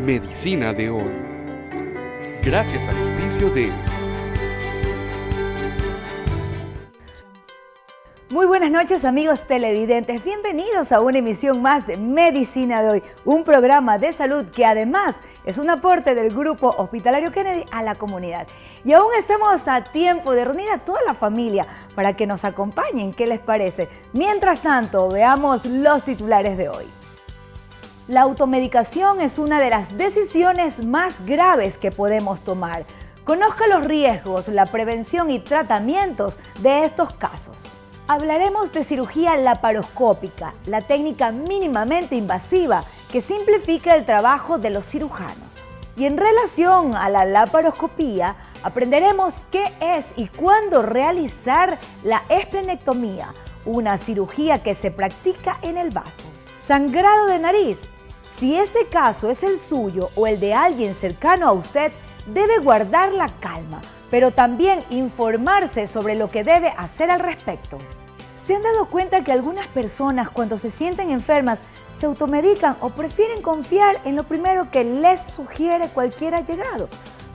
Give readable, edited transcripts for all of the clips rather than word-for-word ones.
Medicina de hoy. Gracias al auspicio de... Muy buenas noches, amigos televidentes. Bienvenidos a una emisión más de Medicina de hoy, un programa de salud que además es un aporte del Grupo Hospitalario Kennedy a la comunidad. Y aún estamos a tiempo de reunir a toda la familia para que nos acompañen. ¿Qué les parece? Mientras tanto, veamos los titulares de hoy. La automedicación es una de las decisiones más graves que podemos tomar. Conozca los riesgos, la prevención y tratamientos de estos casos. Hablaremos de cirugía laparoscópica, la técnica mínimamente invasiva que simplifica el trabajo de los cirujanos. Y en relación a la laparoscopía, aprenderemos qué es y cuándo realizar la esplenectomía, una cirugía que se practica en el vaso. Sangrado de nariz. Si este caso es el suyo o el de alguien cercano a usted, debe guardar la calma, pero también informarse sobre lo que debe hacer al respecto. ¿Se han dado cuenta que algunas personas cuando se sienten enfermas se automedican o prefieren confiar en lo primero que les sugiere cualquier allegado?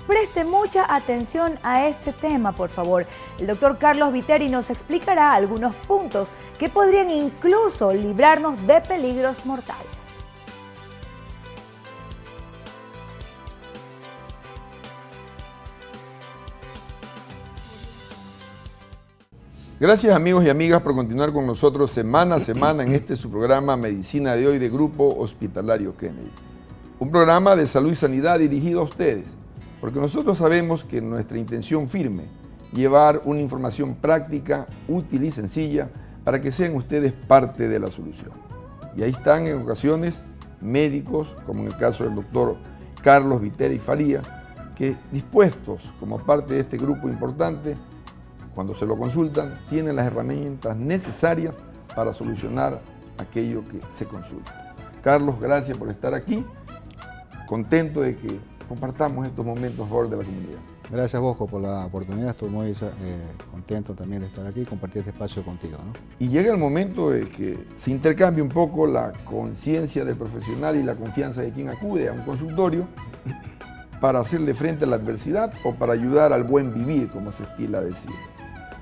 Preste mucha atención a este tema, por favor. El doctor Carlos Viteri nos explicará algunos puntos que podrían incluso librarnos de peligros mortales. Gracias amigos y amigas por continuar con nosotros semana a semana en este su programa Medicina de hoy de Grupo Hospitalario Kennedy. Un programa de salud y sanidad dirigido a ustedes, porque nosotros sabemos que nuestra intención firme llevar una información práctica, útil y sencilla para que sean ustedes parte de la solución. Y ahí están en ocasiones médicos, como en el caso del doctor Carlos Viteri Faría, que dispuestos como parte de este grupo importante, cuando se lo consultan, tienen las herramientas necesarias para solucionar aquello que se consulta. Carlos, gracias por estar aquí. Contento de que compartamos estos momentos a favor de la comunidad. Gracias, Bosco, por la oportunidad. Estoy muy contento también de estar aquí y compartir este espacio contigo, ¿no? Y llega el momento de que se intercambie un poco la conciencia del profesional y la confianza de quien acude a un consultorio para hacerle frente a la adversidad o para ayudar al buen vivir, como se estila decir.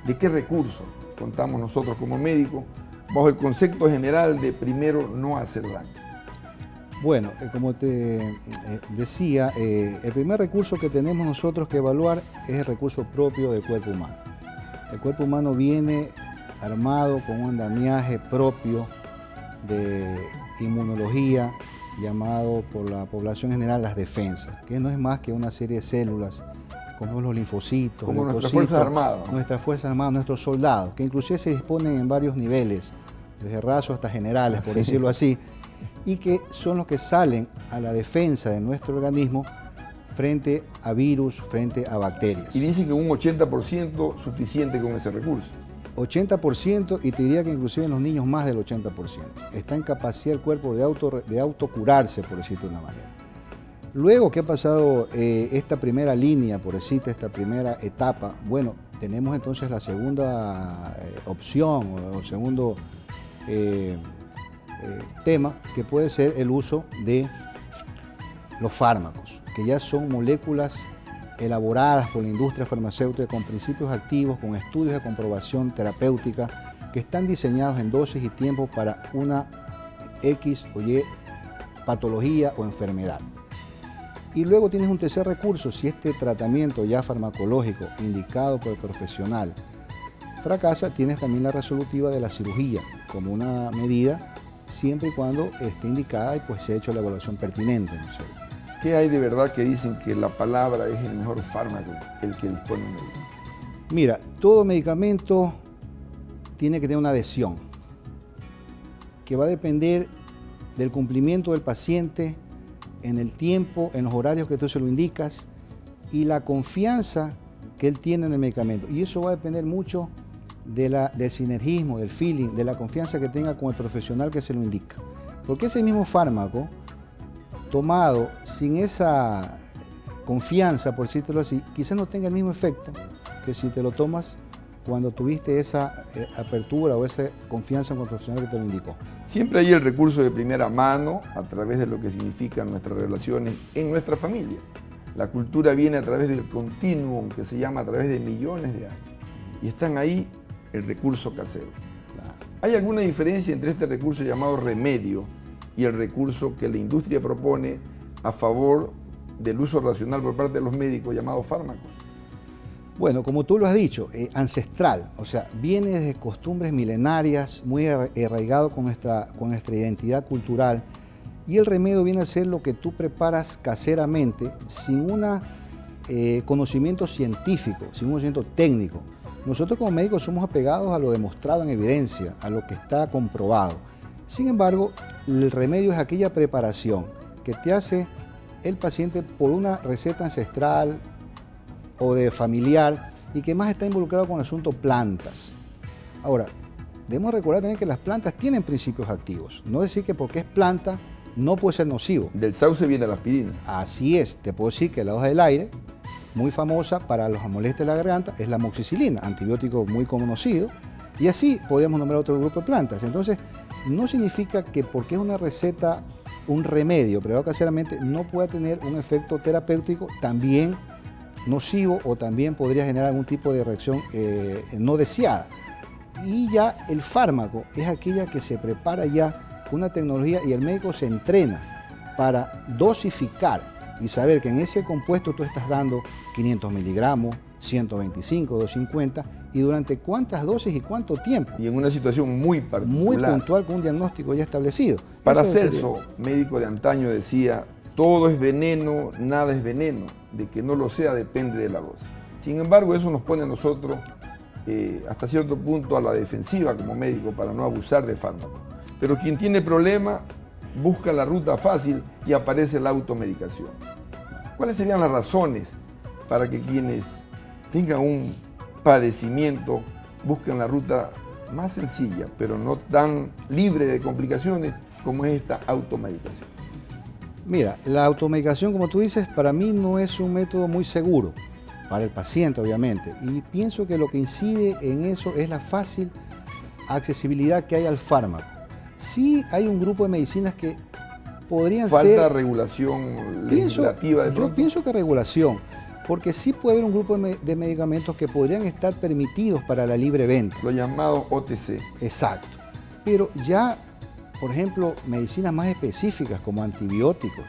¿De qué recursos contamos nosotros como médicos bajo el concepto general de primero no hacer daño? Bueno, como te decía, el primer recurso que tenemos nosotros que evaluar es el recurso propio del cuerpo humano. El cuerpo humano viene armado con un andamiaje propio de inmunología, llamado por la población general las defensas, que no es más que una serie de células como los linfocitos, como nuestras Fuerzas Armadas, ¿no? Nuestras Fuerzas Armadas, nuestros soldados, que inclusive se disponen en varios niveles, desde rasos hasta generales, por decirlo así, y que son los que salen a la defensa de nuestro organismo frente a virus, frente a bacterias. Y dicen que un 80% suficiente con ese recurso. 80%, y te diría que inclusive en los niños más del 80%. Está en capacidad el cuerpo de autocurarse, por decirlo de una manera. Luego que ha pasado esta primera línea, por decirte, esta primera etapa, bueno, tenemos entonces la segunda opción o el segundo tema, que puede ser el uso de los fármacos, que ya son moléculas elaboradas por la industria farmacéutica con principios activos, con estudios de comprobación terapéutica, que están diseñados en dosis y tiempo para una X o Y patología o enfermedad. Y luego tienes un tercer recurso, si este tratamiento ya farmacológico indicado por el profesional fracasa, tienes también la resolutiva de la cirugía como una medida, siempre y cuando esté indicada y pues se ha hecho la evaluación pertinente, ¿no es cierto? ¿Qué hay de verdad que dicen que la palabra es el mejor fármaco, el que dispone un médico? Mira, todo medicamento tiene que tener una adhesión, que va a depender del cumplimiento del paciente en el tiempo, en los horarios que tú se lo indicas y la confianza que él tiene en el medicamento. Y eso va a depender mucho del sinergismo, del feeling, de la confianza que tenga con el profesional que se lo indica. Porque ese mismo fármaco, tomado sin esa confianza, por decirlo así, quizás no tenga el mismo efecto que si te lo tomas cuando tuviste esa apertura o esa confianza con el profesional que te lo indicó. Siempre hay el recurso de primera mano a través de lo que significan nuestras relaciones en nuestra familia. La cultura viene a través del continuum que se llama a través de millones de años. Y están ahí el recurso casero. ¿Hay alguna diferencia entre este recurso llamado remedio y el recurso que la industria propone a favor del uso racional por parte de los médicos llamado fármacos? Bueno, como tú lo has dicho, ancestral, o sea, viene desde costumbres milenarias, muy arraigado con nuestra identidad cultural, y el remedio viene a ser lo que tú preparas caseramente sin un conocimiento científico, sin un conocimiento técnico. Nosotros como médicos somos apegados a lo demostrado en evidencia, a lo que está comprobado. Sin embargo, el remedio es aquella preparación que te hace el paciente por una receta ancestral o de familiar y que más está involucrado con el asunto plantas. Ahora, debemos recordar también que las plantas tienen principios activos. No decir que porque es planta no puede ser nocivo. Del sauce viene la aspirina. Así es, te puedo decir que la hoja del aire, muy famosa para las molestias de la garganta, es la amoxicilina, antibiótico muy conocido, y así podríamos nombrar otro grupo de plantas. Entonces, no significa que porque es una receta, un remedio preparado caseramente, no pueda tener un efecto terapéutico también nocivo o también podría generar algún tipo de reacción no deseada. Y ya el fármaco es aquella que se prepara ya con una tecnología y el médico se entrena para dosificar y saber que en ese compuesto tú estás dando 500 miligramos, 125, 250 y durante cuántas dosis y cuánto tiempo. Y en una situación muy particular. Muy puntual con un diagnóstico ya establecido. Paracelso, médico de antaño, decía: todo es veneno, nada es veneno. De que no lo sea depende de la dosis. Sin embargo, eso nos pone a nosotros hasta cierto punto a la defensiva como médico para no abusar de fármacos. Pero quien tiene problema busca la ruta fácil y aparece la automedicación. ¿Cuáles serían las razones para que quienes tengan un padecimiento busquen la ruta más sencilla, pero no tan libre de complicaciones como es esta automedicación? Mira, la automedicación, como tú dices, para mí no es un método muy seguro para el paciente, obviamente. Y pienso que lo que incide en eso es la fácil accesibilidad que hay al fármaco. Sí hay un grupo de medicinas que podrían ser... ¿Falta regulación legislativa de pronto? Yo pienso que regulación, porque sí puede haber un grupo de medicamentos que podrían estar permitidos para la libre venta. Lo llamado OTC. Exacto. Pero ya, por ejemplo, medicinas más específicas como antibióticos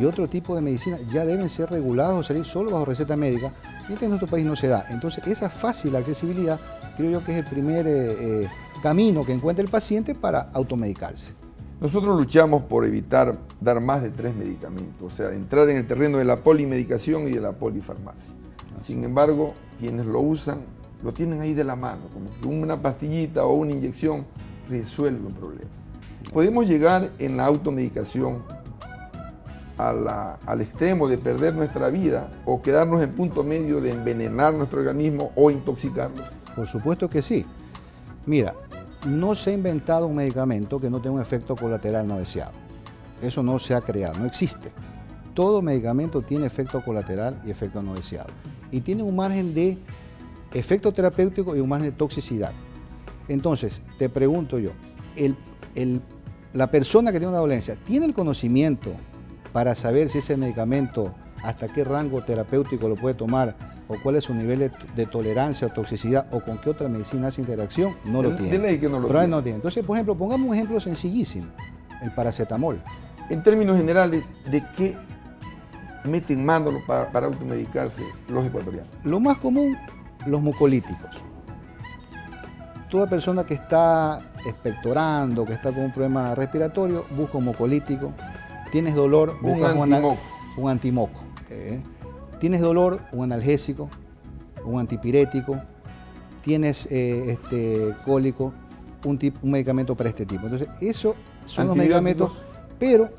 y otro tipo de medicinas ya deben ser regulados o salir solo bajo receta médica, mientras en nuestro país no se da. Entonces, esa fácil accesibilidad creo yo que es el primer camino que encuentra el paciente para automedicarse. Nosotros luchamos por evitar dar más de 3 medicamentos, o sea, entrar en el terreno de la polimedicación y de la polifarmacia. Sin embargo, quienes lo usan, lo tienen ahí de la mano, como que una pastillita o una inyección resuelve un problema. Podemos llegar en la automedicación al extremo de perder nuestra vida o quedarnos en punto medio de envenenar nuestro organismo o intoxicarlo. Por supuesto que sí. Mira, no se ha inventado un medicamento que no tenga un efecto colateral no deseado. Eso no se ha creado, no existe. Todo medicamento tiene efecto colateral y efecto no deseado. Y tiene un margen de efecto terapéutico y un margen de toxicidad. Entonces, te pregunto yo, la persona que tiene una dolencia, ¿tiene el conocimiento para saber si ese medicamento, hasta qué rango terapéutico lo puede tomar, o cuál es su nivel de tolerancia o toxicidad, o con qué otra medicina hace interacción? No lo tiene. De ley que no lo Pero tiene. no tiene. Entonces, por ejemplo, pongamos un ejemplo sencillísimo, el paracetamol. En términos generales, ¿de qué meten mano para automedicarse los ecuatorianos? Lo más común, los mucolíticos. Toda persona que está expectorando, que está con un problema respiratorio, busca un mucolítico. Tienes dolor, buscas un antimoco. Tienes dolor, un analgésico, un antipirético. Tienes cólico, un medicamento para este tipo. Entonces, esos son los medicamentos, pero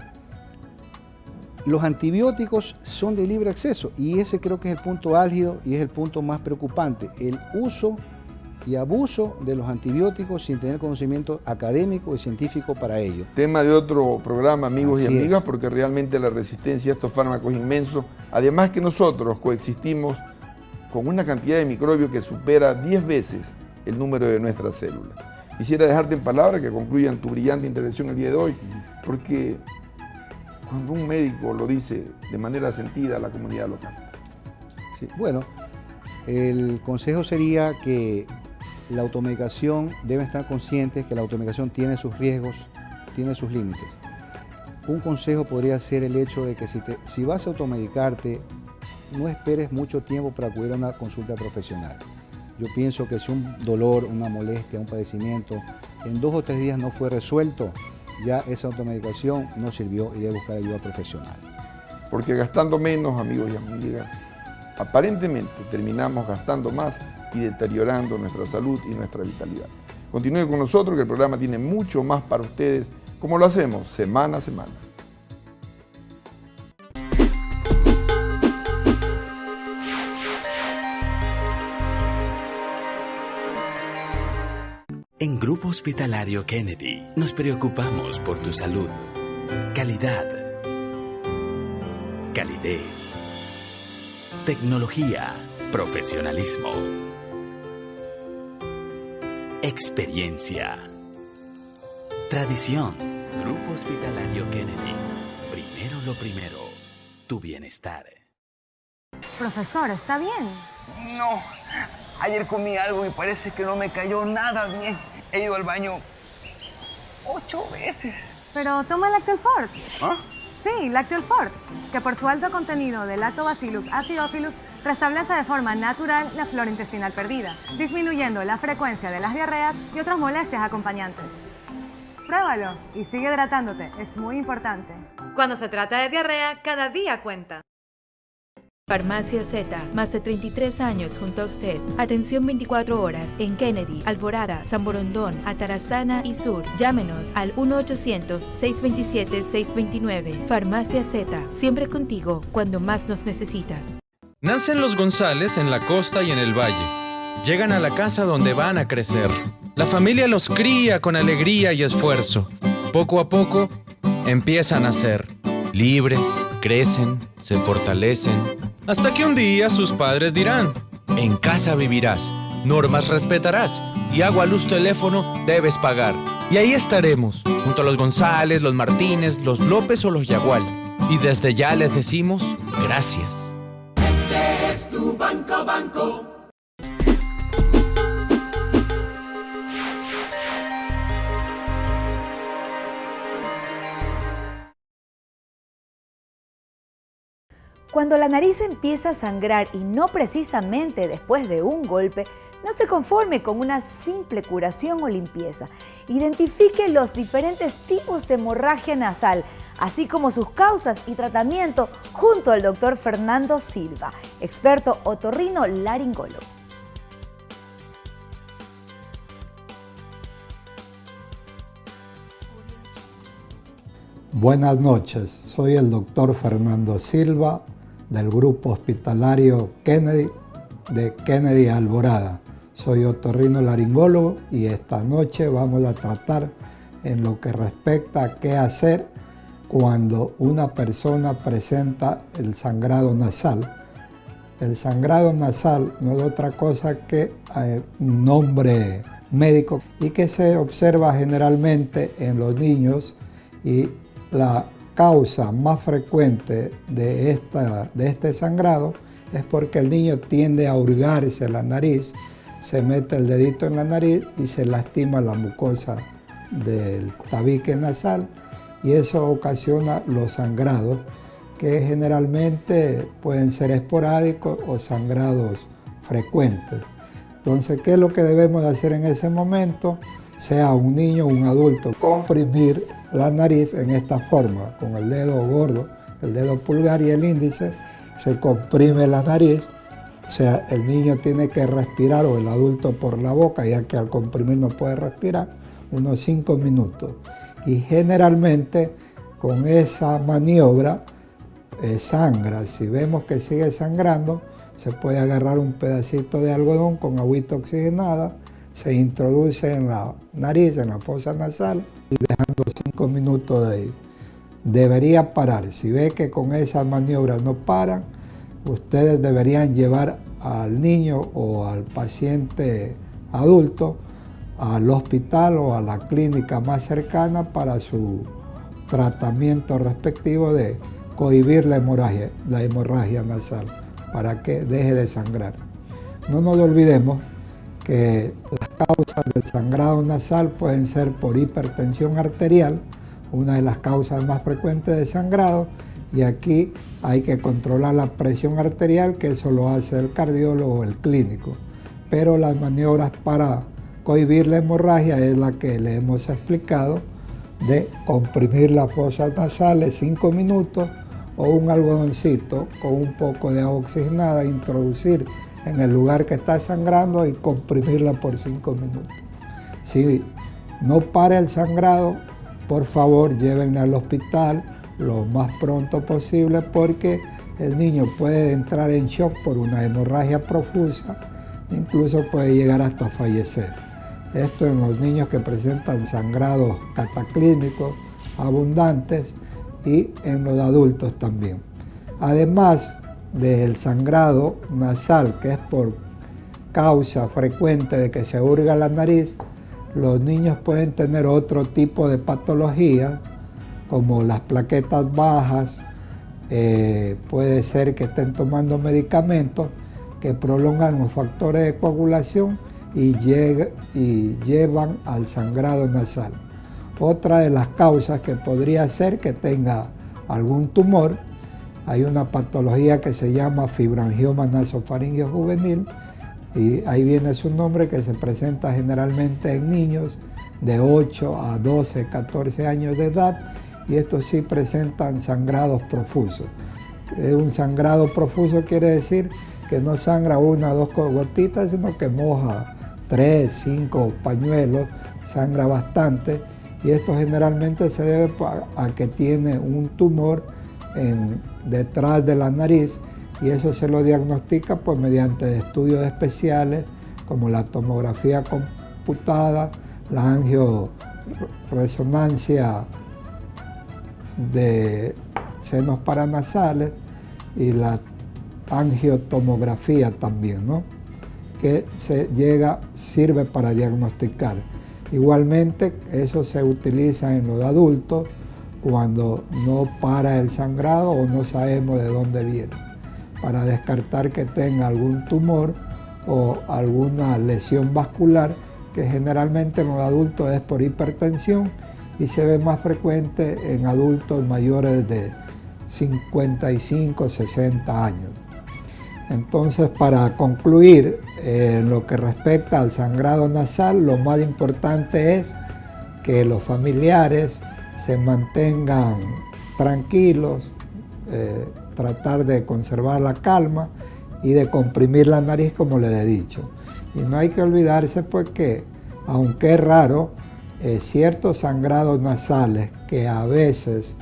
los antibióticos son de libre acceso y ese creo que es el punto álgido y es el punto más preocupante, el uso y abuso de los antibióticos sin tener conocimiento académico y científico para ello. Tema de otro programa, amigos Así y amigas, es. porque realmente la resistencia a estos fármacos es inmenso. Además que nosotros coexistimos con una cantidad de microbios que supera 10 veces el número de nuestras células. Quisiera dejarte en palabras que concluyan tu brillante intervención el día de hoy, porque cuando un médico lo dice de manera sentida, la comunidad lo capta. Sí, bueno, el consejo sería que la automedicación, deben estar conscientes que la automedicación tiene sus riesgos, tiene sus límites. Un consejo podría ser el hecho de que si vas a automedicarte, no esperes mucho tiempo para acudir a una consulta profesional. Yo pienso que si un dolor, una molestia, un padecimiento, en 2 o 3 días no fue resuelto, ya esa automedicación no sirvió y debe buscar ayuda profesional. Porque gastando menos, amigos y amigas, aparentemente terminamos gastando más y deteriorando nuestra salud y nuestra vitalidad. Continúe con nosotros que el programa tiene mucho más para ustedes, como lo hacemos semana a semana. En Grupo Hospitalario Kennedy nos preocupamos por tu salud. Calidad. Calidez. Tecnología. Profesionalismo. Experiencia. Tradición. Grupo Hospitalario Kennedy. Primero lo primero. Tu bienestar. Profesor, ¿está bien? No, ayer comí algo y parece que no me cayó nada bien. He ido al baño 8 veces. Pero toma Lactel Fort. ¿Ah? Sí, Lactel Fort, que por su alto contenido de Lactobacillus acidophilus restablece de forma natural la flora intestinal perdida, disminuyendo la frecuencia de las diarreas y otras molestias acompañantes. Pruébalo y sigue hidratándote, es muy importante. Cuando se trata de diarrea, cada día cuenta. Farmacia Z, más de 33 años junto a usted. Atención 24 horas en Kennedy, Alvorada, San Borondón, Atarazana y Sur. Llámenos al 1-800-627-629. Farmacia Z, siempre contigo cuando más nos necesitas. Nacen los González en la costa y en el valle. Llegan a la casa donde van a crecer. La familia los cría con alegría y esfuerzo. Poco a poco empiezan a ser libres, crecen, se fortalecen. Hasta que un día sus padres dirán: en casa vivirás, normas respetarás y agua, luz, teléfono debes pagar. Y ahí estaremos, junto a los González, los Martínez, los López o los Yagual. Y desde ya les decimos gracias. Este es tu banco. Cuando la nariz empieza a sangrar y no precisamente después de un golpe, no se conforme con una simple curación o limpieza. Identifique los diferentes tipos de hemorragia nasal, así como sus causas y tratamiento, junto al doctor Fernando Silva, experto otorrino laringólogo. Buenas noches, soy el doctor Fernando Silva del Grupo Hospitalario Kennedy de Kennedy Alvorada. Soy otorrinolaringólogo y esta noche vamos a tratar en lo que respecta a qué hacer cuando una persona presenta el sangrado nasal. El sangrado nasal no es otra cosa que un nombre médico y que se observa generalmente en los niños, y la causa más frecuente de este sangrado es porque el niño tiende a hurgarse la nariz, se mete el dedito en la nariz y se lastima la mucosa del tabique nasal, y eso ocasiona los sangrados, que generalmente pueden ser esporádicos o sangrados frecuentes. Entonces, ¿qué es lo que debemos hacer en ese momento? Sea un niño o un adulto, comprimir la nariz en esta forma, con el dedo gordo, el dedo pulgar y el índice, se comprime la nariz. O sea, el niño tiene que respirar, o el adulto por la boca, ya que al comprimir no puede respirar, unos 5 minutos. Y generalmente con esa maniobra sangra. Si vemos que sigue sangrando, se puede agarrar un pedacito de algodón con agüita oxigenada, se introduce en la nariz, en la fosa nasal, y dejando 5 minutos de ahí. Debería parar. Si ve que con esas maniobras no paran, ustedes deberían llevar al niño o al paciente adulto al hospital o a la clínica más cercana para su tratamiento respectivo de cohibir la hemorragia nasal, para que deje de sangrar. No nos olvidemos que las causas del sangrado nasal pueden ser por hipertensión arterial, una de las causas más frecuentes de sangrado, y aquí hay que controlar la presión arterial, que eso lo hace el cardiólogo o el clínico. Pero las maniobras para cohibir la hemorragia es la que le hemos explicado, de comprimir las fosas nasales 5 minutos o un algodoncito con un poco de agua oxigenada, introducir en el lugar que está sangrando y comprimirla por 5 minutos. Si no para el sangrado, por favor llévenla al hospital lo más pronto posible, porque el niño puede entrar en shock por una hemorragia profusa, incluso puede llegar hasta fallecer. Esto en los niños que presentan sangrados cataclímicos abundantes y en los adultos también. Además del sangrado nasal, que es por causa frecuente de que se hurga la nariz, los niños pueden tener otro tipo de patología, como las plaquetas bajas. Puede ser que estén tomando medicamentos que prolongan los factores de coagulación y llevan al sangrado nasal. Otra de las causas que podría ser que tenga algún tumor, hay una patología que se llama fibrangioma nasofaríngeo juvenil, y ahí viene su nombre, que se presenta generalmente en niños de 8 a 12, 14 años de edad, y estos sí presentan sangrados profusos. Un sangrado profuso quiere decir que no sangra 1 o 2 gotitas, sino que moja 3, 5 pañuelos, sangra bastante, y esto generalmente se debe a que tiene un tumor detrás de la nariz, y eso se lo diagnostica pues mediante estudios especiales como la tomografía computada, la angioresonancia de senos paranasales y la angiotomografía también, ¿no? Que sirve para diagnosticar. Igualmente, eso se utiliza en los adultos cuando no para el sangrado o no sabemos de dónde viene, para descartar que tenga algún tumor o alguna lesión vascular, que generalmente en los adultos es por hipertensión y se ve más frecuente en adultos mayores de 55, 60 años. Entonces, para concluir, en lo que respecta al sangrado nasal, lo más importante es que los familiares se mantengan tranquilos, tratar de conservar la calma y de comprimir la nariz, como les he dicho. Y no hay que olvidarse pues que, aunque es raro, ciertos sangrados nasales, que a veces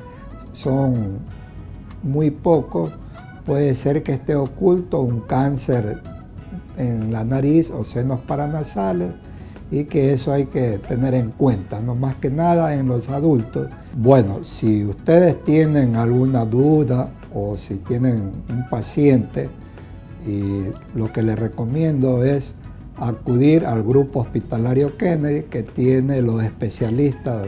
son muy pocos, puede ser que esté oculto un cáncer en la nariz o senos paranasales, y que eso hay que tener en cuenta, no más que nada en los adultos. Bueno, si ustedes tienen alguna duda o si tienen un paciente, y lo que les recomiendo es acudir al Grupo Hospitalario Kennedy, que tiene los especialistas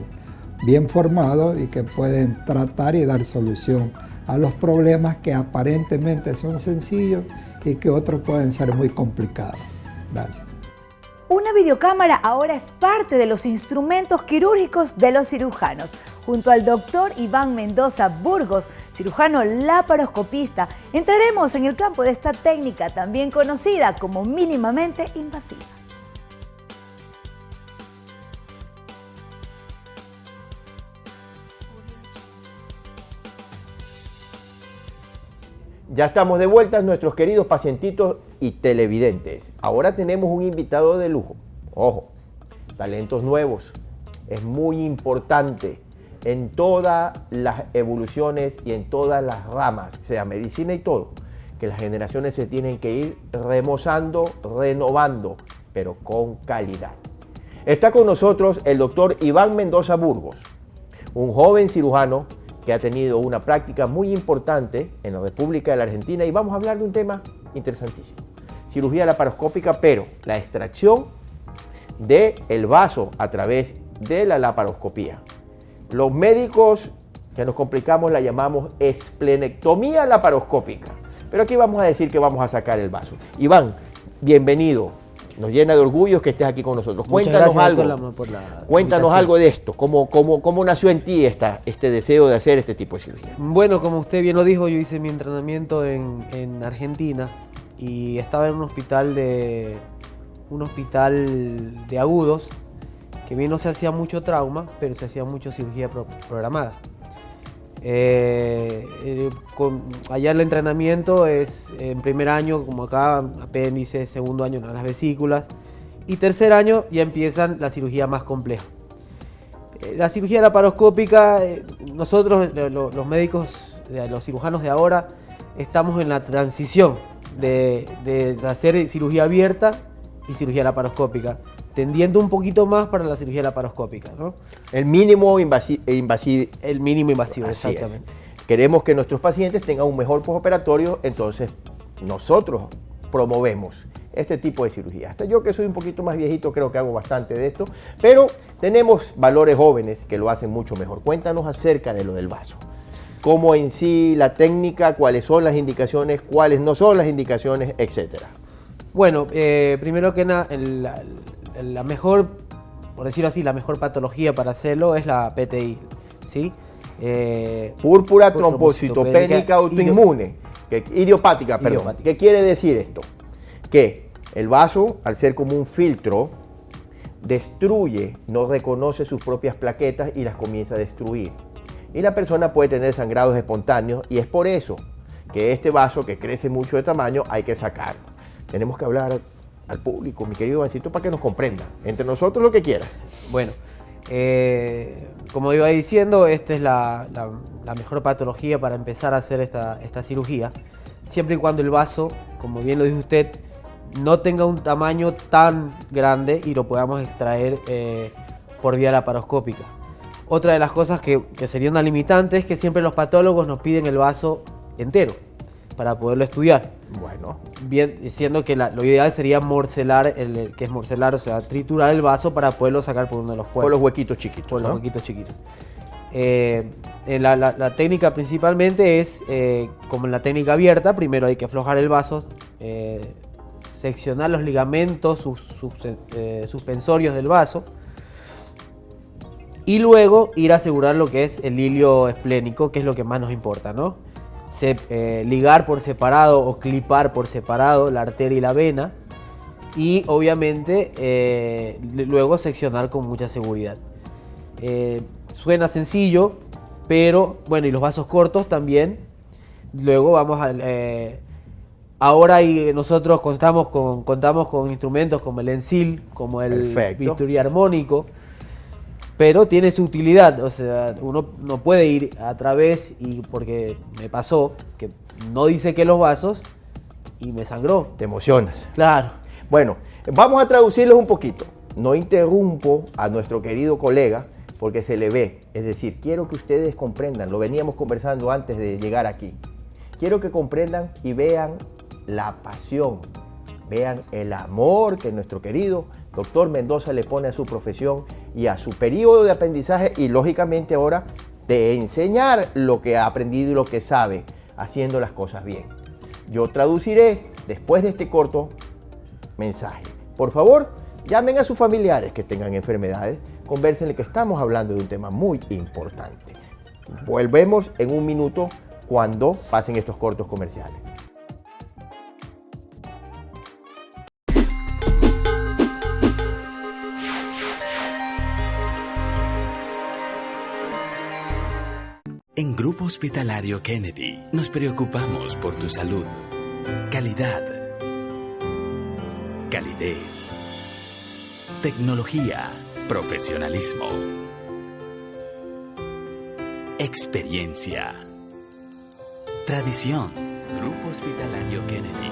bien formados y que pueden tratar y dar solución a los problemas que aparentemente son sencillos y que otros pueden ser muy complicados. Gracias. Una videocámara ahora es parte de los instrumentos quirúrgicos de los cirujanos. Junto al doctor Iván Mendoza Burgos, cirujano laparoscopista, entraremos en el campo de esta técnica también conocida como mínimamente invasiva. Ya estamos de vuelta, nuestros queridos pacientitos y televidentes. Ahora tenemos un invitado de lujo. Ojo, talentos nuevos. Es muy importante en todas las evoluciones y en todas las ramas, sea medicina y todo, que las generaciones se tienen que ir remozando, renovando, pero con calidad. Está con nosotros el doctor Iván Mendoza Burgos, un joven cirujano que ha tenido una práctica muy importante en la República de la Argentina, y vamos a hablar de un tema interesantísimo. Cirugía laparoscópica, pero la extracción del vaso a través de la laparoscopía. Los médicos que nos complicamos la llamamos esplenectomía laparoscópica. Pero aquí vamos a decir que vamos a sacar el vaso. Iván, bienvenido. Nos llena de orgullo que estés aquí con nosotros. Cuéntanos algo. Cuéntanos algo de esto. ¿Cómo nació en ti este deseo de hacer este tipo de cirugía? Bueno, como usted bien lo dijo, yo hice mi entrenamiento en Argentina y estaba en un hospital de agudos, que bien no se hacía mucho trauma, pero se hacía mucho cirugía programada. Allá el entrenamiento es en primer año, como acá, apéndice, segundo año las vesículas, y tercer año ya empiezan la cirugía más compleja. La cirugía laparoscópica, nosotros los médicos, los cirujanos de ahora, estamos en la transición de hacer cirugía abierta y cirugía laparoscópica, tendiendo un poquito más para la cirugía laparoscópica, ¿no? El mínimo invasivo. El mínimo invasivo, Así exactamente. Es. Queremos que nuestros pacientes tengan un mejor postoperatorio, entonces nosotros promovemos este tipo de cirugía. Hasta yo, que soy un poquito más viejito, creo que hago bastante de esto, pero tenemos valores jóvenes que lo hacen mucho mejor. Cuéntanos acerca de lo del vaso. Cómo en sí la técnica, cuáles son las indicaciones, cuáles no son las indicaciones, etcétera. Bueno, primero que nada, la mejor, por decirlo así, la mejor patología para hacerlo es la PTI, ¿sí? Púrpura trombocitopénica autoinmune, idiopática, perdón. ¿Qué quiere decir esto? Que el vaso, al ser como un filtro, destruye, no reconoce sus propias plaquetas y las comienza a destruir. Y la persona puede tener sangrados espontáneos, y es por eso que este vaso, que crece mucho de tamaño, hay que sacarlo. Tenemos que hablar al público, mi querido Ivancito, para que nos comprenda. Entre nosotros lo que quiera. Bueno, como iba diciendo, esta es la mejor patología para empezar a hacer esta cirugía, siempre y cuando el vaso, como bien lo dijo usted, no tenga un tamaño tan grande y lo podamos extraer por vía laparoscópica. Otra de las cosas que sería una limitante es que siempre los patólogos nos piden el vaso entero para poderlo estudiar. Bueno. Bien, siendo que lo ideal sería morcelar, que es morcelar, o sea, triturar el vaso para poderlo sacar por uno de los puertos. Por los huequitos chiquitos. Por los huequitos chiquitos. La técnica principalmente es, como en la técnica abierta, primero hay que aflojar el vaso, seccionar los ligamentos suspensorios del vaso, y luego ir a asegurar lo que es el hilio esplénico, que es lo que más nos importa, ¿no? Ligar por separado o clipar por separado la arteria y la vena, y obviamente luego seccionar con mucha seguridad. Suena sencillo, pero bueno, y los vasos cortos también. Luego vamos a... ahora nosotros contamos con instrumentos como el ENSIL, como el bisturí armónico, pero tiene su utilidad. O sea, uno no puede ir a través, y porque me pasó que no dice que los vasos y me sangró. Te emocionas. Claro. Bueno, vamos a traducirlos un poquito. No interrumpo a nuestro querido colega porque se le ve. Es decir, quiero que ustedes comprendan, lo veníamos conversando antes de llegar aquí. Quiero que comprendan y vean la pasión, vean el amor que nuestro querido doctor Mendoza le pone a su profesión y a su periodo de aprendizaje, y lógicamente ahora de enseñar lo que ha aprendido y lo que sabe, haciendo las cosas bien. Yo traduciré después de este corto mensaje. Por favor, llamen a sus familiares que tengan enfermedades, convérsenle que estamos hablando de un tema muy importante. Volvemos en un minuto cuando pasen estos cortos comerciales. En Grupo Hospitalario Kennedy nos preocupamos por tu salud. Calidad. Calidez. Tecnología. Profesionalismo. Experiencia. Tradición. Grupo Hospitalario Kennedy.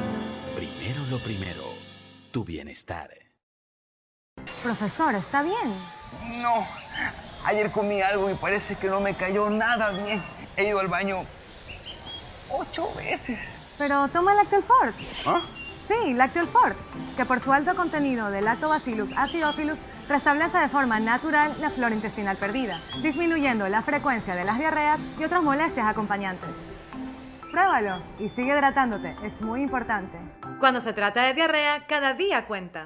Primero lo primero. Tu bienestar. Profesor, ¿está bien? No. Ayer comí algo y parece que no me cayó nada bien. He ido al baño 8 veces. Pero toma Lactel Fort. ¿Ah? Sí, Lacteol Fort, que por su alto contenido de Lactobacillus acidophilus restablece de forma natural la flora intestinal perdida, disminuyendo la frecuencia de las diarreas y otras molestias acompañantes. Pruébalo y sigue hidratándote, es muy importante. Cuando se trata de diarrea, cada día cuenta.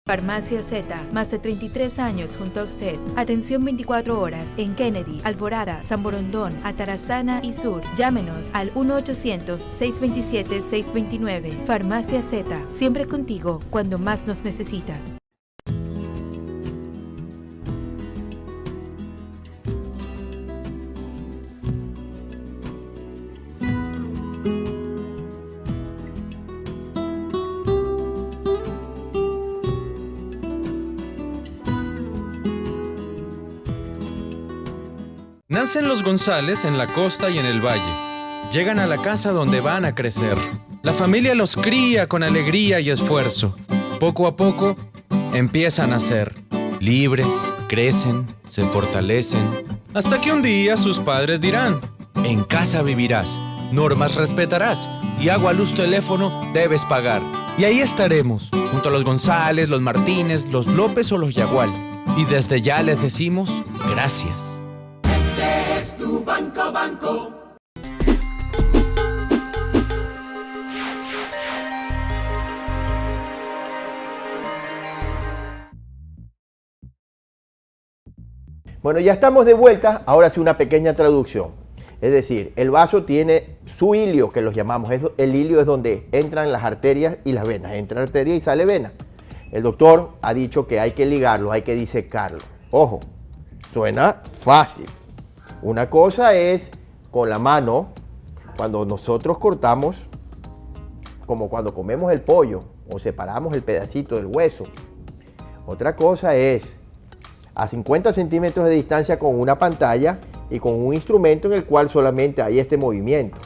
Farmacia Z, más de 33 años junto a usted. Atención 24 horas en Kennedy, Alvorada, San Borondón, Atarazana y Sur. Llámenos al 1-800-627-629. Farmacia Z, siempre contigo cuando más nos necesitas. Nacen los González en la costa y en el valle. Llegan a la casa donde van a crecer. La familia los cría con alegría y esfuerzo. Poco a poco empiezan a ser libres, crecen, se fortalecen. Hasta que un día sus padres dirán: en casa vivirás, normas respetarás y agua, luz, teléfono debes pagar. Y ahí estaremos, junto a los González, los Martínez, los López o los Yagual. Y desde ya les decimos gracias. Este es tu banco. Bueno, ya estamos de vuelta. Ahora sí, una pequeña traducción. Es decir, el vaso tiene su hilio, que los llamamos. El hilio es donde entran las arterias y las venas. Entra arteria y sale vena. El doctor ha dicho que hay que ligarlo, hay que disecarlo. Ojo, suena fácil. Una cosa es con la mano, cuando nosotros cortamos, como cuando comemos el pollo o separamos el pedacito del hueso. Otra cosa es a 50 centímetros de distancia con una pantalla y con un instrumento en el cual solamente hay este movimiento.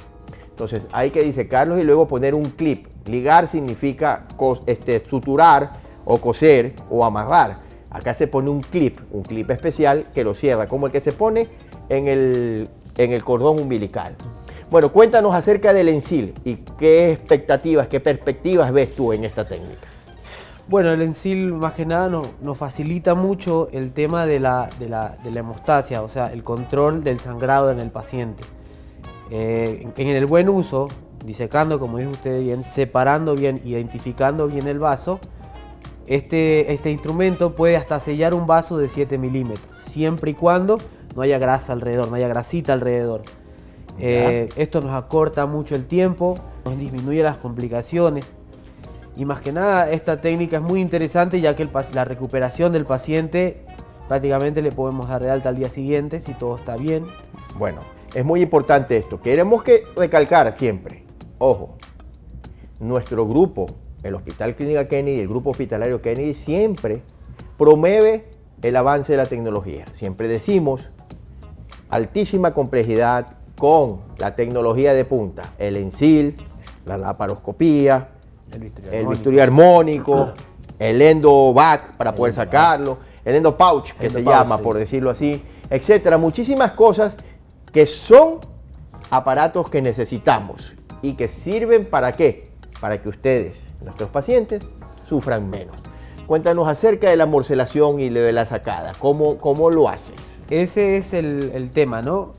Entonces hay que disecarlos y luego poner un clip. Ligar significa suturar o coser o amarrar. Acá se pone un clip especial que lo cierra, como el que se pone en el cordón umbilical. Bueno, cuéntanos acerca del Ensil y qué expectativas, qué perspectivas ves tú en esta técnica. Bueno, el Ensil más que nada nos facilita mucho el tema de la hemostasia, o sea, el control del sangrado en el paciente. En el buen uso, disecando, como dijo usted bien, separando bien, identificando bien el vaso, este instrumento puede hasta sellar un vaso de 7 milímetros, siempre y cuando no haya grasa alrededor, no haya grasita alrededor. Esto nos acorta mucho el tiempo, nos disminuye las complicaciones. Y más que nada, esta técnica es muy interesante, ya que la recuperación del paciente prácticamente le podemos dar de alta al día siguiente si todo está bien. Bueno, es muy importante esto. Queremos que recalcar siempre, ojo, nuestro grupo, el Hospital Clínica Kennedy, el Grupo Hospitalario Kennedy, siempre promueve el avance de la tecnología. Siempre decimos altísima complejidad con la tecnología de punta, el Ensil, la laparoscopía, el bisturí armónico, el endovac para poder sacarlo, el endopouch que se llama, por decirlo así, etcétera. Muchísimas cosas que son aparatos que necesitamos y que sirven ¿para qué? Para que ustedes, nuestros pacientes, sufran menos. Cuéntanos acerca de la morcelación y de la sacada. ¿Cómo lo haces? Ese es el tema, ¿no?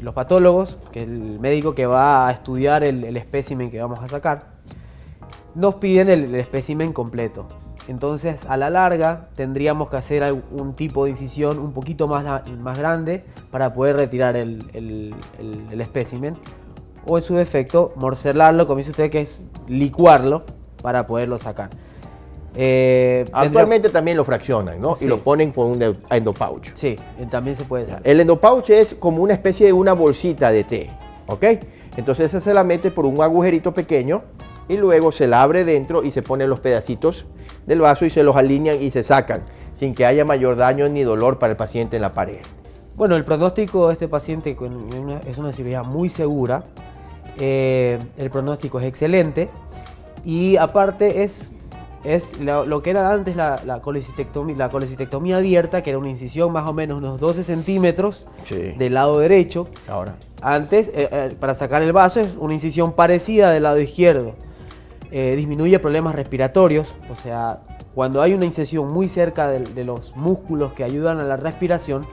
Los patólogos, que el médico que va a estudiar el espécimen que vamos a sacar, nos piden el espécimen completo. Entonces, a la larga, tendríamos que hacer algún tipo de incisión un poquito más grande para poder retirar el espécimen. O en su defecto, morcelarlo, como dice usted, que es licuarlo para poderlo sacar. Actualmente también lo fraccionan, ¿no? Sí. Y lo ponen con un endopouch. Sí, también se puede sacar. El endopouch es como una especie de una bolsita de té, ¿ok? Entonces esa se la mete por un agujerito pequeño y luego se la abre dentro y se ponen los pedacitos del vaso y se los alinean y se sacan sin que haya mayor daño ni dolor para el paciente en la pared. Bueno, el pronóstico de este paciente es una cirugía muy segura. El pronóstico es excelente y aparte es lo que era antes la colecistectomía abierta, que era una incisión más o menos unos 12 centímetros del lado derecho. Ahora. Antes, para sacar el vaso, es una incisión parecida del lado izquierdo. disminuye problemas respiratorios, o sea, cuando hay una incisión muy cerca de los músculos que ayudan a la respiración,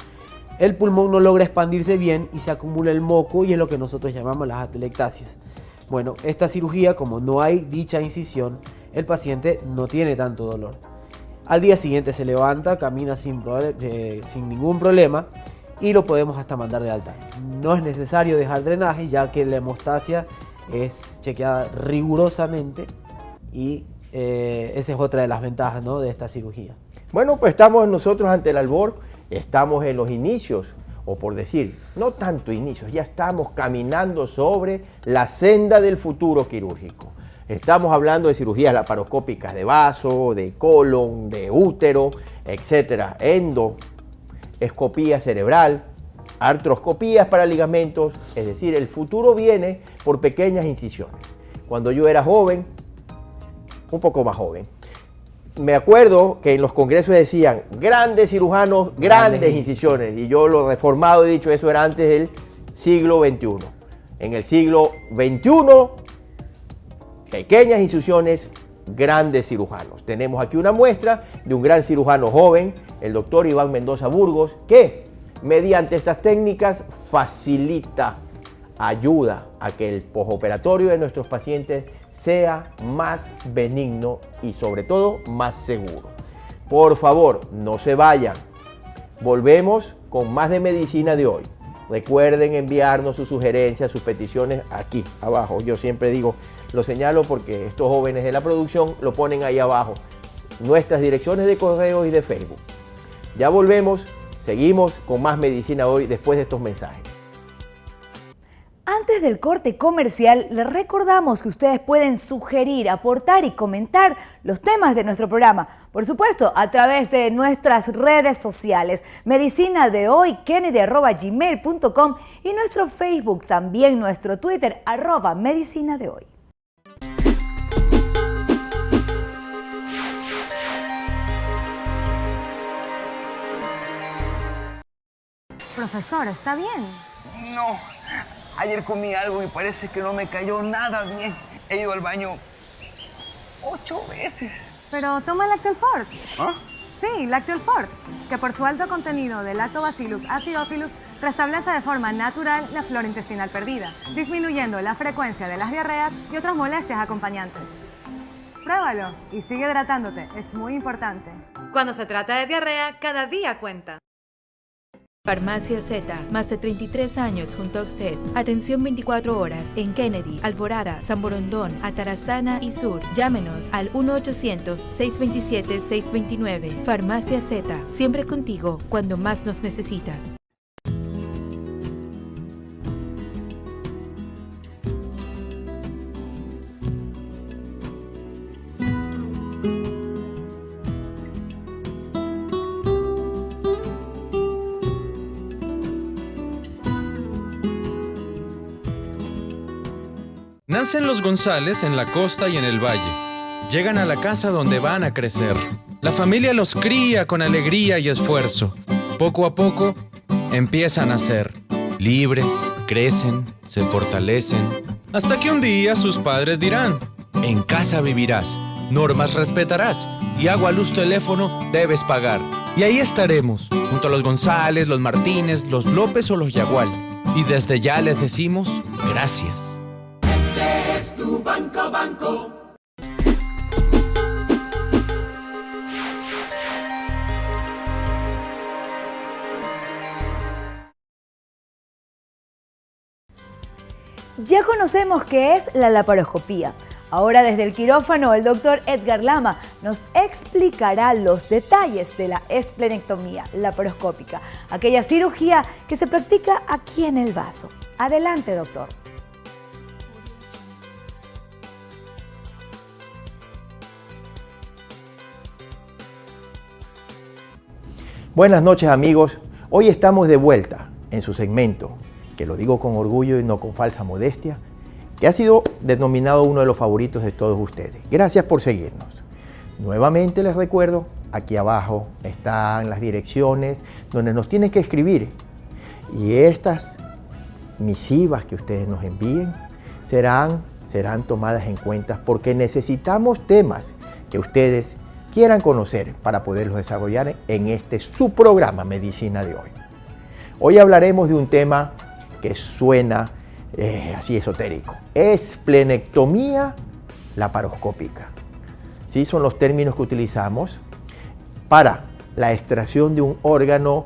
el pulmón no logra expandirse bien y se acumula el moco y es lo que nosotros llamamos las atelectasias. Bueno, esta cirugía, como no hay dicha incisión, el paciente no tiene tanto dolor. Al día siguiente se levanta, camina sin ningún problema y lo podemos hasta mandar de alta. No es necesario dejar drenaje, ya que la hemostasia es chequeada rigurosamente y esa es otra de las ventajas, ¿no?, de esta cirugía. Bueno, pues estamos nosotros ante el albor, estamos en los inicios, o por decir, no tanto inicios, ya estamos caminando sobre la senda del futuro quirúrgico. Estamos hablando de cirugías laparoscópicas de vaso, de colon, de útero, etcétera, endoscopía cerebral, artroscopías para ligamentos, es decir, el futuro viene por pequeñas incisiones. Cuando yo era joven, un poco más joven, me acuerdo que en los congresos decían grandes cirujanos, grandes incisiones, y yo lo reformado he dicho, eso era antes del siglo XXI. En el siglo XXI, pequeñas incisiones, grandes cirujanos. Tenemos aquí una muestra de un gran cirujano joven, el doctor Iván Mendoza Burgos, que mediante estas técnicas facilita, ayuda a que el postoperatorio de nuestros pacientes sea más benigno y sobre todo más seguro. Por favor, no se vayan. Volvemos con más de Medicina de Hoy. Recuerden enviarnos sus sugerencias, sus peticiones aquí abajo. Yo siempre digo, lo señalo porque estos jóvenes de la producción lo ponen ahí abajo. Nuestras direcciones de correo y de Facebook. Ya volvemos, seguimos con más Medicina Hoy después de estos mensajes. Antes del corte comercial, les recordamos que ustedes pueden sugerir, aportar y comentar los temas de nuestro programa. Por supuesto, a través de nuestras redes sociales, Medicina de Hoy, kennedy@gmail.com y nuestro Facebook, también nuestro Twitter, @Medicina de Hoy. Profesor, ¿está bien? No, ayer comí algo y parece que no me cayó nada bien. He ido al baño 8 veces. Pero toma Lactel Fort. ¿Ah? Sí, Lactel Fort, que por su alto contenido de Lactobacillus acidophilus restablece de forma natural la flora intestinal perdida, disminuyendo la frecuencia de las diarreas y otras molestias acompañantes. Pruébalo y sigue hidratándote, es muy importante. Cuando se trata de diarrea, cada día cuenta. Farmacia Z, más de 33 años junto a usted. Atención 24 horas en Kennedy, Alvorada, San Borondón, Atarazana y Sur. Llámenos al 1-800-627-629. Farmacia Z, siempre contigo cuando más nos necesitas. Nacen los González en la costa y en el valle. Llegan a la casa donde van a crecer. La familia los cría con alegría y esfuerzo. Poco a poco empiezan a ser libres, crecen, se fortalecen. Hasta que un día sus padres dirán: en casa vivirás, normas respetarás y agua, luz, teléfono debes pagar. Y ahí estaremos, junto a los González, los Martínez, los López o los Yagual. Y desde ya les decimos gracias. Este es tu banco, banco. Ya conocemos qué es la laparoscopía. Ahora desde el quirófano el doctor Edgar Lama nos explicará los detalles de la esplenectomía laparoscópica, aquella cirugía que se practica aquí en el vaso. Adelante, doctor. Buenas noches, amigos. Hoy estamos de vuelta en su segmento, que lo digo con orgullo y no con falsa modestia, que ha sido denominado uno de los favoritos de todos ustedes. Gracias por seguirnos. Nuevamente les recuerdo, aquí abajo están las direcciones donde nos tienen que escribir. Y estas misivas que ustedes nos envíen serán serán tomadas en cuenta porque necesitamos temas que ustedes quieran conocer para poderlos desarrollar en este su programa Medicina de hoy. Hoy hablaremos de un tema que suena así esotérico. Esplenectomía laparoscópica. ¿Sí? Son los términos que utilizamos para la extracción de un órgano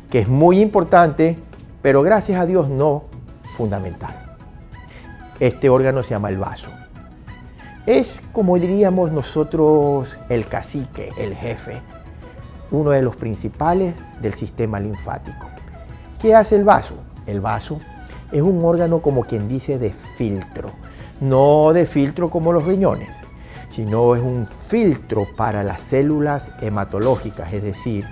que es muy importante, pero gracias a Dios no fundamental. Este órgano se llama el vaso. Es, como diríamos nosotros, el cacique, el jefe, uno de los principales del sistema linfático. ¿Qué hace el vaso? El vaso es un órgano, como quien dice, de filtro. No de filtro como los riñones, sino es un filtro para las células hematológicas, es decir,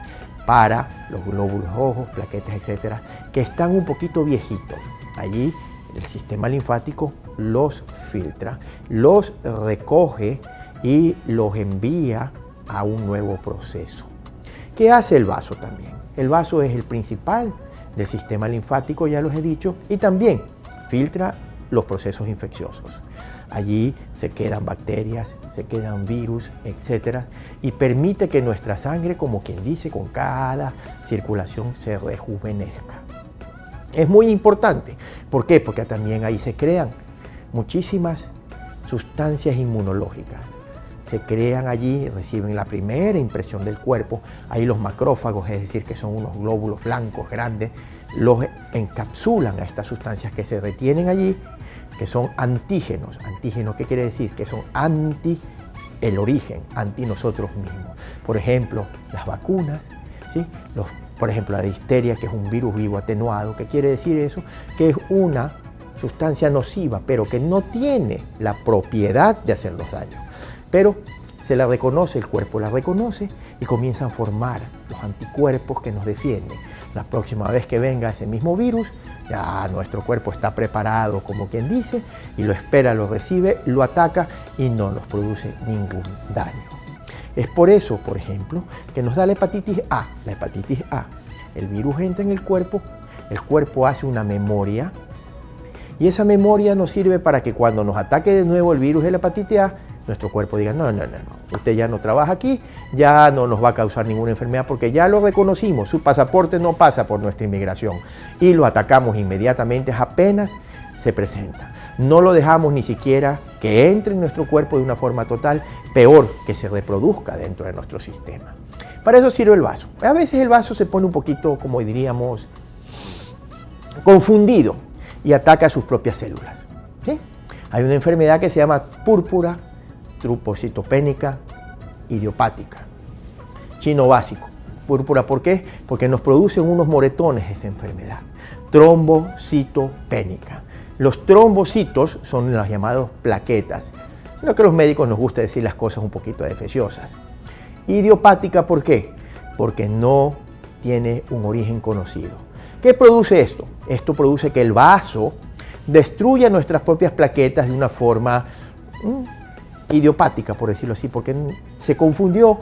para los glóbulos rojos, plaquetas, etcétera, que están un poquito viejitos. Allí el sistema linfático los filtra, los recoge y los envía a un nuevo proceso. ¿Qué hace el vaso también? El vaso es el principal del sistema linfático, ya los he dicho, y también filtra los procesos infecciosos. Allí se quedan bacterias, se quedan virus, etcétera, y permite que nuestra sangre, como quien dice, con cada circulación se rejuvenezca. Es muy importante. ¿Por qué? Porque también ahí se crean muchísimas sustancias inmunológicas. Se crean allí, reciben la primera impresión del cuerpo. Ahí los macrófagos, es decir, que son unos glóbulos blancos grandes, los encapsulan a estas sustancias que se retienen allí, que son antígenos. ¿Antígenos qué quiere decir? Que son anti el origen, anti nosotros mismos. Por ejemplo, las vacunas, ¿sí? Por ejemplo, la difteria, que es un virus vivo atenuado. ¿Qué quiere decir eso? Que es una sustancia nociva, pero que no tiene la propiedad de hacernos daño. Pero se la reconoce, el cuerpo la reconoce y comienzan a formar los anticuerpos que nos defienden. La próxima vez que venga ese mismo virus, ya nuestro cuerpo está preparado, como quien dice, y lo espera, lo recibe, lo ataca y no nos produce ningún daño. Es por eso, por ejemplo, que nos da la hepatitis A. La hepatitis A, el virus entra en el cuerpo hace una memoria y esa memoria nos sirve para que cuando nos ataque de nuevo el virus de la hepatitis A, nuestro cuerpo diga, no, usted ya no trabaja aquí, ya no nos va a causar ninguna enfermedad porque ya lo reconocimos, su pasaporte no pasa por nuestra inmigración y lo atacamos inmediatamente apenas se presenta. No lo dejamos ni siquiera que entre en nuestro cuerpo de una forma total, peor que se reproduzca dentro de nuestro sistema. Para eso sirve el vaso. A veces el vaso se pone un poquito, como diríamos, confundido y ataca a sus propias células. ¿Sí? Hay una enfermedad que se llama púrpura trombocitopénica idiopática, chino básico. Púrpura, ¿por qué? Porque nos producen unos moretones esa enfermedad. Trombocitopénica. Los trombocitos son las llamadas plaquetas. Lo que a los médicos nos gusta decir las cosas un poquito defeciosas. Idiopática, ¿por qué? Porque no tiene un origen conocido. ¿Qué produce esto? Esto produce que el vaso destruya nuestras propias plaquetas de una forma idiopática, por decirlo así, porque se confundió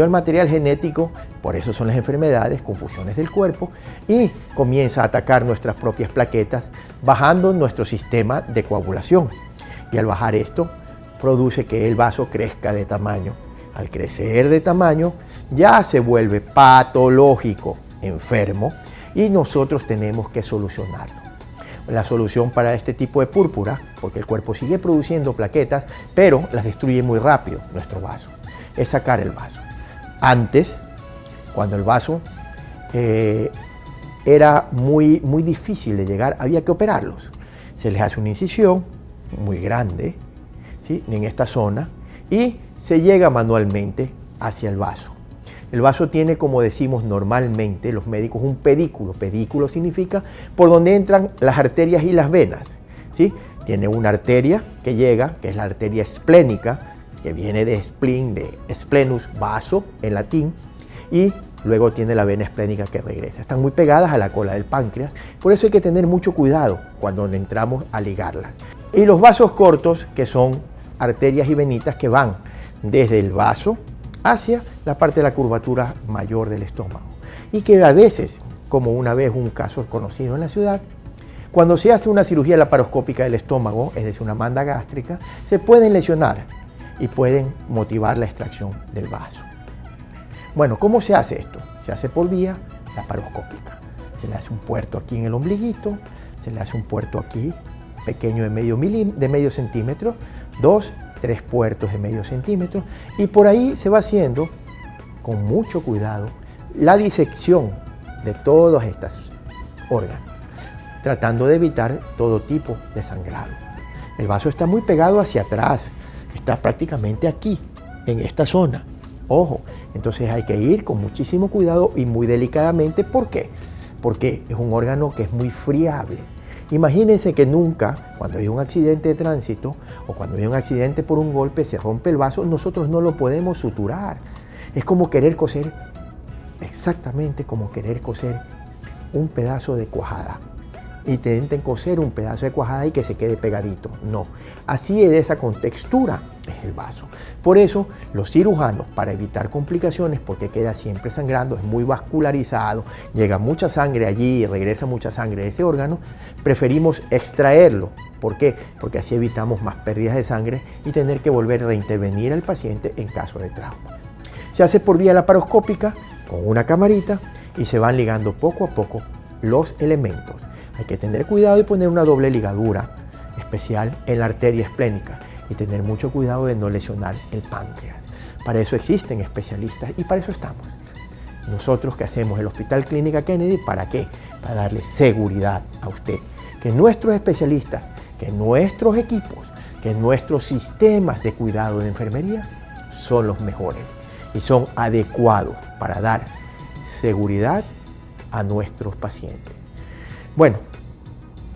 el material genético, por eso son las enfermedades, confusiones del cuerpo, y comienza a atacar nuestras propias plaquetas, bajando nuestro sistema de coagulación. Y al bajar esto, produce que el vaso crezca de tamaño. Al crecer de tamaño, ya se vuelve patológico, enfermo, y nosotros tenemos que solucionarlo. La solución para este tipo de púrpura, porque el cuerpo sigue produciendo plaquetas, pero las destruye muy rápido nuestro vaso, es sacar el vaso. Antes, cuando el vaso era muy difícil de llegar, había que operarlos. Se les hace una incisión muy grande, ¿sí?, en esta zona y se llega manualmente hacia el vaso. El vaso tiene, como decimos normalmente los médicos, un pedículo. Pedículo significa por donde entran las arterias y las venas, ¿sí? Tiene una arteria que llega, que es la arteria esplénica, que viene de spleen, de splenus, vaso en latín, y luego tiene la vena esplénica que regresa. Están muy pegadas a la cola del páncreas, por eso hay que tener mucho cuidado cuando entramos a ligarlas. Y los vasos cortos, que son arterias y venitas que van desde el vaso hacia la parte de la curvatura mayor del estómago. Y que a veces, como una vez un caso conocido en la ciudad, Cuando se hace una cirugía laparoscópica del estómago, es decir, una manda gástrica, se pueden lesionar y pueden motivar la extracción del vaso. Bueno, ¿cómo se hace esto? Se hace por vía laparoscópica. Se le hace un puerto aquí en el ombliguito, se le hace un puerto aquí, pequeño de medio centímetro, 2, 3 puertos de medio centímetro, y por ahí se va haciendo, con mucho cuidado, la disección de todos estos órganos, tratando de evitar todo tipo de sangrado. El vaso está muy pegado hacia atrás, está prácticamente aquí, en esta zona. Ojo, entonces hay que ir con muchísimo cuidado y muy delicadamente. ¿Por qué? Porque es un órgano que es muy friable. Imagínense que nunca, cuando hay un accidente de tránsito o cuando hay un accidente por un golpe, se rompe el vaso, nosotros no lo podemos suturar. Es como querer coser, exactamente como querer coser un pedazo de cuajada. Intenten coser un pedazo de cuajada y que se quede pegadito. No, así es de esa contextura es el vaso. Por eso los cirujanos, para evitar complicaciones, porque queda siempre sangrando, es muy vascularizado, llega mucha sangre allí y regresa mucha sangre de ese órgano, preferimos extraerlo. ¿Por qué? Porque así evitamos más pérdidas de sangre y tener que volver a reintervenir al paciente en caso de trauma. Se hace por vía laparoscópica con una camarita y se van ligando poco a poco los elementos. Hay que tener cuidado y poner una doble ligadura especial en la arteria esplénica y tener mucho cuidado de no lesionar el páncreas. Para eso existen especialistas y para eso estamos. Nosotros que hacemos el Hospital Clínica Kennedy, ¿para qué? Para darle seguridad a usted, que nuestros especialistas, que nuestros equipos, que nuestros sistemas de cuidado de enfermería son los mejores y son adecuados para dar seguridad a nuestros pacientes. Bueno,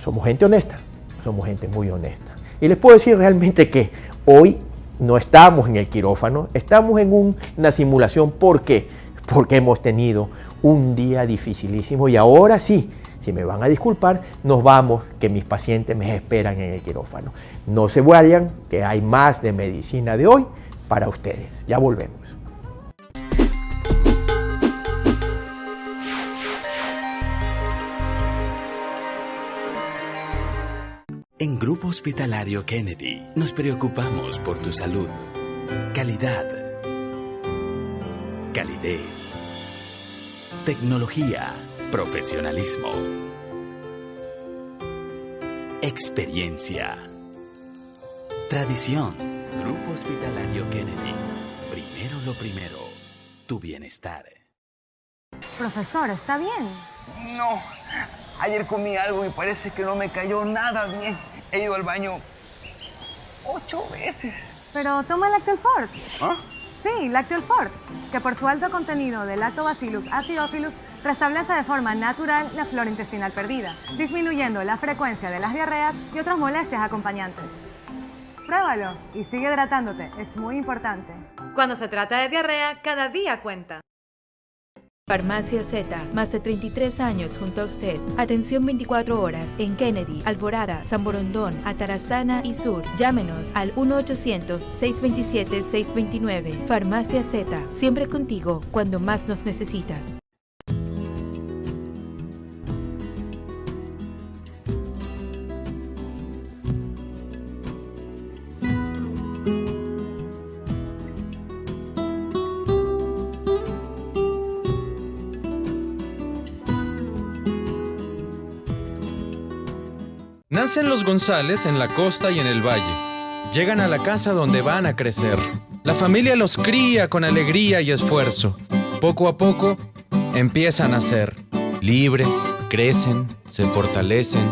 somos gente honesta, somos gente muy honesta. Y les puedo decir realmente que hoy no estamos en el quirófano, estamos en una simulación. ¿Por qué? Porque hemos tenido un día dificilísimo y ahora sí, si me van a disculpar, nos vamos, que mis pacientes me esperan en el quirófano. No se vayan, que hay más de medicina de hoy para ustedes. Ya volvemos. En Grupo Hospitalario Kennedy nos preocupamos por tu salud. Calidad. Calidez. Tecnología. Profesionalismo. Experiencia. Tradición. Grupo Hospitalario Kennedy. Primero lo primero. Tu bienestar. Profesor, ¿está bien? No, ayer comí algo y parece que no me cayó nada bien. He ido al baño 8 veces. Pero toma Lactel Fort. ¿Ah? Sí, Lactel Fort, que por su alto contenido de Lactobacillus acidophilus restablece de forma natural la flora intestinal perdida, disminuyendo la frecuencia de las diarreas y otras molestias acompañantes. Pruébalo y sigue hidratándote, es muy importante. Cuando se trata de diarrea, cada día cuenta. Farmacia Z, más de 33 años junto a usted. Atención 24 horas en Kennedy, Alvorada, San Borondón, Atarazana y Sur. Llámenos al 1-800-627-629. Farmacia Z, siempre contigo cuando más nos necesitas. Nacen los González en la costa y en el valle. Llegan a la casa donde van a crecer. La familia los cría con alegría y esfuerzo. Poco a poco empiezan a ser libres, crecen, se fortalecen.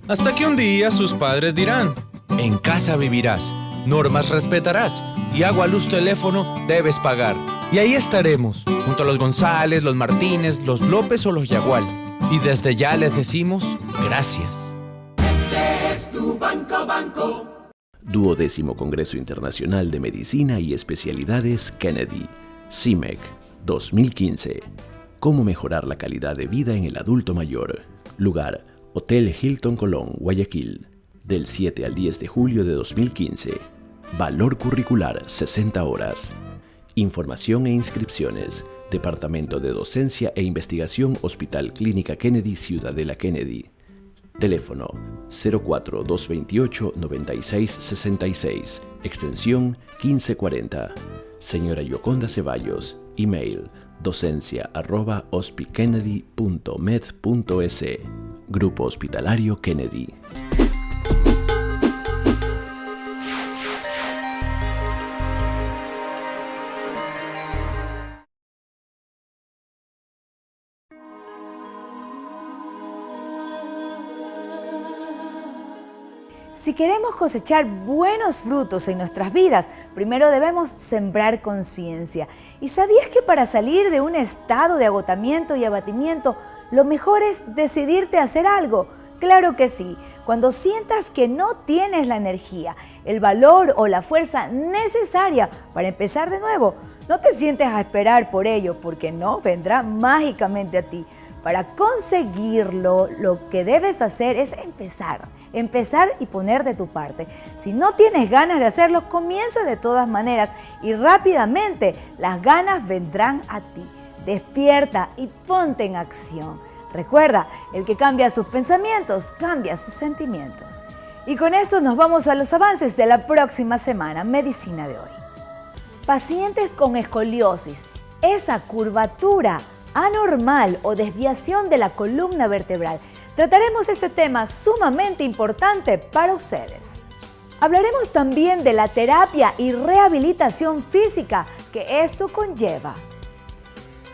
Hasta que un día sus padres dirán: en casa vivirás, normas respetarás y agua, luz, teléfono debes pagar. Y ahí estaremos, junto a los González, los Martínez, los López o los Yagual. Y desde ya les decimos gracias. Es tu banco. 12º Congreso Internacional de Medicina y Especialidades Kennedy, CIMEC, 2015. ¿Cómo mejorar la calidad de vida en el adulto mayor? Lugar: Hotel Hilton Colón, Guayaquil. Del 7 al 10 de julio de 2015. Valor curricular: 60 horas. Información e inscripciones: Departamento de Docencia e Investigación, Hospital Clínica Kennedy, Ciudadela Kennedy. Teléfono 04-228-9666, extensión 1540. Señora Yoconda Ceballos, email docencia@hospikennedy.med.es. Grupo Hospitalario Kennedy. Si queremos cosechar buenos frutos en nuestras vidas, primero debemos sembrar conciencia. ¿Y sabías que para salir de un estado de agotamiento y abatimiento, lo mejor es decidirte a hacer algo? Claro que sí. Cuando sientas que no tienes la energía, el valor o la fuerza necesaria para empezar de nuevo, no te sientes a esperar por ello, porque no vendrá mágicamente a ti. Para conseguirlo, lo que debes hacer es empezar y poner de tu parte. Si no tienes ganas de hacerlo, comienza de todas maneras y rápidamente las ganas vendrán a ti. Despierta y ponte en acción. Recuerda, el que cambia sus pensamientos, cambia sus sentimientos. Y con esto nos vamos a los avances de la próxima semana, Medicina de hoy. Pacientes con escoliosis, esa curvatura anormal o desviación de la columna vertebral. Trataremos este tema sumamente importante para ustedes. Hablaremos también de la terapia y rehabilitación física que esto conlleva.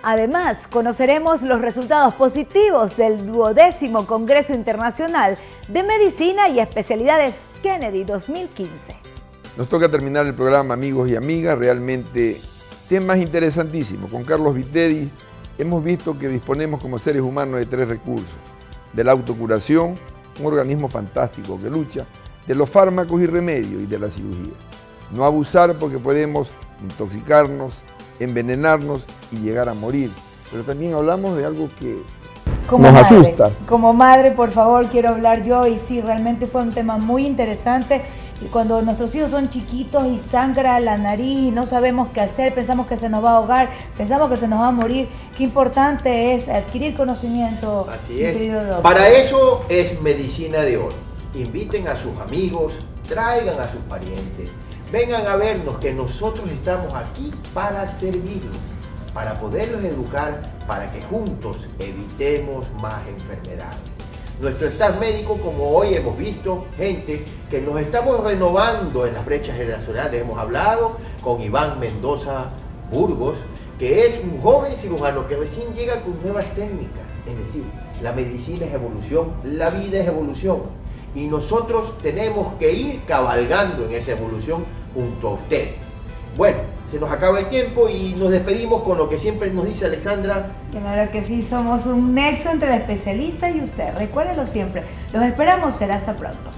Además, conoceremos los resultados positivos del 12º Congreso Internacional de Medicina y Especialidades Kennedy 2015. Nos toca terminar el programa, amigos y amigas, realmente temas interesantísimos. Con Carlos Viteri hemos visto que disponemos como seres humanos de 3 recursos: de la autocuración, un organismo fantástico que lucha, de los fármacos y remedios y de la cirugía. No abusar porque podemos intoxicarnos, envenenarnos y llegar a morir. Pero también hablamos de algo que nos asusta. Como madre, por favor, quiero hablar yo, y sí, realmente fue un tema muy interesante. Y cuando nuestros hijos son chiquitos y sangra la nariz y no sabemos qué hacer, pensamos que se nos va a ahogar, pensamos que se nos va a morir, qué importante es adquirir conocimiento. Así es. Para eso es Medicina de hoy. Inviten a sus amigos, traigan a sus parientes, vengan a vernos, que nosotros estamos aquí para servirlos, para poderlos educar, para que juntos evitemos más enfermedades. Nuestro staff médico, como hoy hemos visto, gente que nos estamos renovando en las brechas generacionales. Hemos hablado con Iván Mendoza Burgos, que es un joven cirujano que recién llega con nuevas técnicas. Es decir, la medicina es evolución, la vida es evolución. Y nosotros tenemos que ir cabalgando en esa evolución junto a ustedes. Bueno, se nos acaba el tiempo y nos despedimos con lo que siempre nos dice Alexandra. Claro que sí, somos un nexo entre el especialista y usted. Recuérdelo siempre. Los esperamos, será hasta pronto.